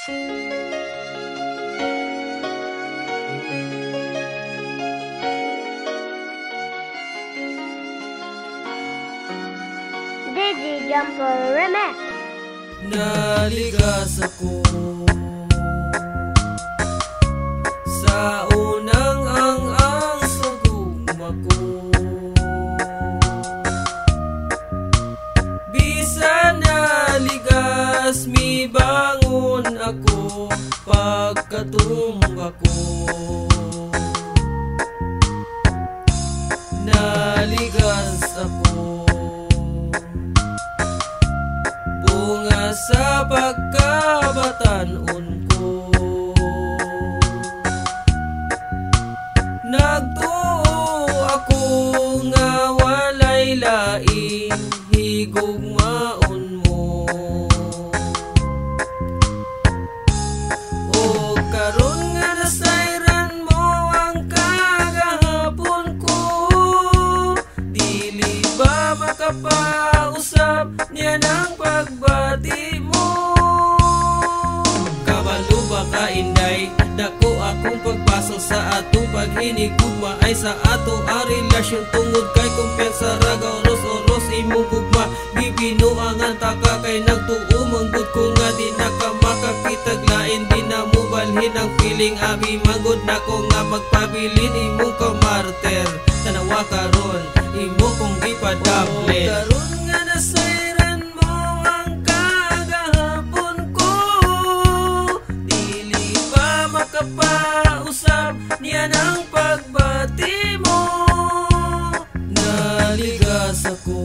DJ Jumper Remix. Naligas ako sa unang ang sa gugma ko. Bisan naligas, mi bangon ako pagkatumba ko. Naligas ako bunga sa pagkabatanon ko. Nagtuo ako nga walay laing higugmaon mo. O karon nga nasayran mo ang kagahapon ko, dili ba makapausap niya ng pagbati mo? Kabalo ba ka inday? Dako akong pagpasok sa atong paghinigugma ay sa ato ang relasyon tungod kay kumpiyansa raga oros-oros imong gugma. Gibinuangan ta ka kay nagtuo manggod ko nga di na ka makakitag lain, di na mo balhin ang feeling abi manggod na ko nga magpabilin imong kamarter. Tanawa karon imo kong ipadablet. Karon nga nasayran mo ang kagahapon ko, dili ba makapausap niya ng pagbati mo? Naligas ako